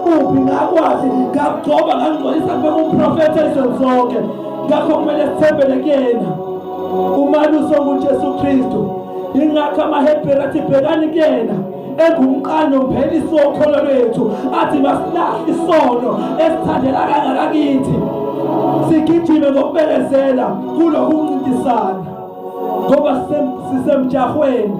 omubi ngakwazi ngagcoba ngangcolisa kubeka umprofeti ezweni zonke. Ngakho kumele sithembele kuyena umalusi onguJesu Kristu. Ingakho amaHebheru athi bhekani kuyena engumqanyo umphelisi wokholo lwethu, athi masilahla isono esithandela kangakakithi sigijime ngokubekezela kulo kuncintisana, ngoba sisemjahweni.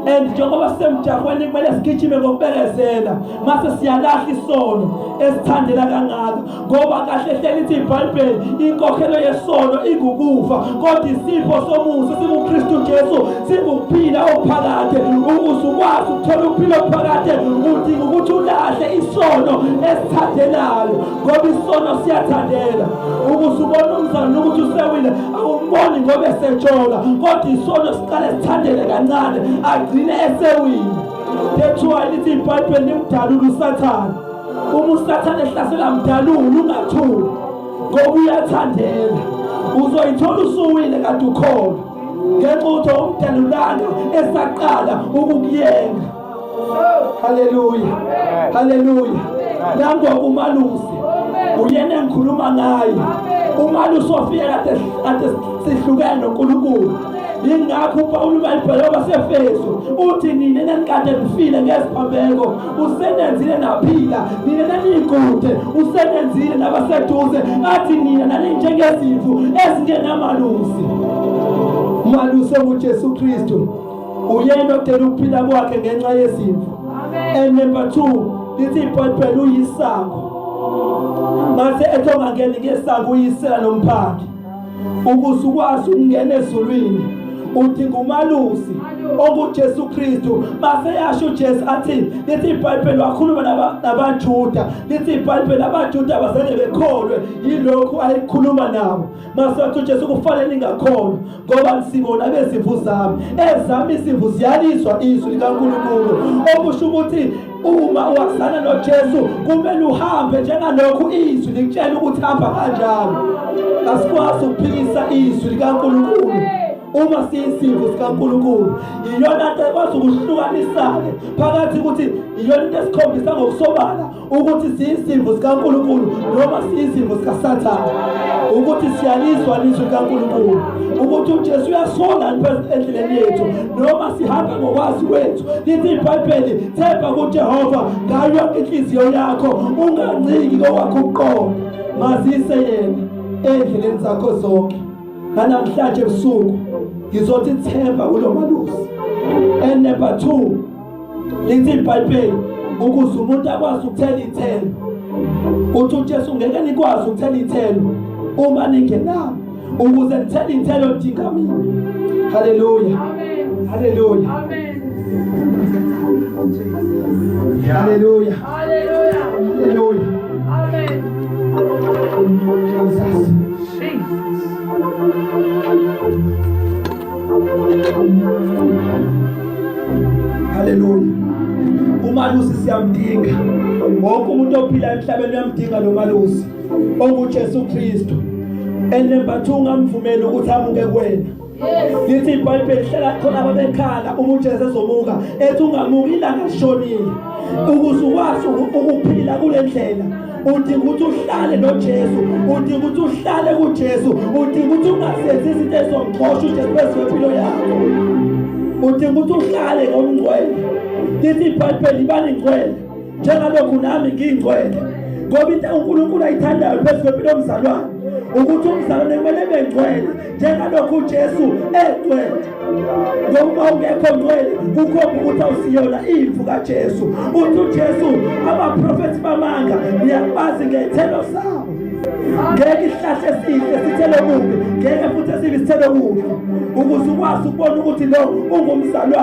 And njengoba sisemjahweni kumele sigijime ngokubekezela mase siyalahla isono esithandela kangaka, ngoba kahle hleli ithi iBhayibheli inkokhelo yesono ikukufa, kodwa isipho somusa sikuKristu Jesu singukuphila okuphakade. Ukuze ukwazi ukuthola ukuphila okuphakade udinga ukuthi ulahle isono esithandelayo, ngoba isono siyathandela. Ukuze ubone umzana ukuthi usewile awumboni ngoba esejola, kodwa isono siqale sithandele kancane agcine esewile. That's why lithi iBhayibheli imdalula uSathane. Uma uSathane ehlasela mdalula ungathuli, ngoba uyathandela. Uzoyithola usuwile kade ukhona ngenxa ukuthi umdalulana esaqala ukukuyenga. Haleluya, haleluya. Nangoba umalusi uyena engikhuluma ngaye, umalusi ofika kade sihlukene noNkulunkulu. Ingakho uPawulu bayibhela kwaseFeso uthi nina enikade nifile ngeziphambeko usenenzile naphila, nina naniyigude usenenzile nabaseduze, athi nina naninjengezimvu ezingenamalusi. Umalusi onguJesu Kristu uyena odela ukuphila kwakhe ngenxa yezimvu. And number 2, lithi iBhayibheli uyisango. Mase ethi ongangeni ngesango uyisela nomphangi, ukuze ukwazi ukungena ezulwini udinga umalusi onguJesu Kristu. Mase yasho uJesu athi, lithi iBhayibheli wakhuluma nabaJuda, lithi iBhayibheli abaJuda abazange bekholwe yilokhu ayikhuluma nabo. Mase wathi uJesu kufanele ningakholwa ngoba sibona bezimvu zami, ezami izimvu ziyalizwa izwi likaNkulunkulu. Okusho ukuthi uma uwasana noJesu kumele uhambe njengalokhu izwi likutshela ukuthi hamba kanjani. Asikwazi ukuphikisa izwi likaNkulunkulu uma siyizimvu zikaNkulunkulu. Iyona nto ekwazi ukuhlukanisana phakathi ukuthi iyona into esikhombisa ngokusobala ukuthi siyizimvu zikaNkulunkulu noma siyizimvu zikaSathane, ukuthi siyalizwa izwi likaNkulunkulu, ukuthi uJesu uyasola endleleni yethu noma sihamba ngokwazi kwethu. Lithi iBhayibheli themba kuJehova ngayo yonke inhliziyo yakho, unganciki kokwakho uqobo, mazise yena endleleni zakho zonke. Namhlanje ebusuku ngizothi themba kulo malusi. And number 2, lithi iBhayibheli ukuze umuntu akwazi ukuthela ithelo, uthi uJesu ngeke nikwazi ukuthela ithelo uma ningenami, ukuze nithele ithelo lidinga mina. Haleluya, haleluya, haleluya, haleluya, amen. Haleluya. Umalusi siyamdinga. Wonke umuntu ophila emhlabeni uyamdinga lo malusi onguJesu Kristu. And number 2, ungamvumeli ukuthi amuke kuwena. Lithi iBhayibheli hlala khona ababekhala uma uJesu ezomuka, ethi ungamuki ilanga lishonile. Ukuze ukwazi ukuphila kule ndlela udinga ukuthi uhlale noJesu, udinga ukuthi uhlale kuJesu, udinga ukuthi ungasenzi izinto ezomxosha uJesu phezu kwempilo yakho, udinga ukuthi uhlale ngomngcwele. Lithi iBhayibheli ibani ngcwele njengalokhu nami ngingcwele, ngoba into uNkulunkulu ayithandayo phezu kwempilo yomzalwane ukuthi umzalwane kumele bengcwele njengalokhu uJesu egcwele. Ngoba ungekho ngcwele kukhomba ukuthi awusiyona imvu kaJesu. Uthi uJesu abaprofethi bamanga niyabazi ngezithelo zabo. Ngeke isihlahla esihle sithele okubi, ngeke futhi esibi sithele okubi, ukuze ukwazi ukubona ukuthi lo ungumzalwane.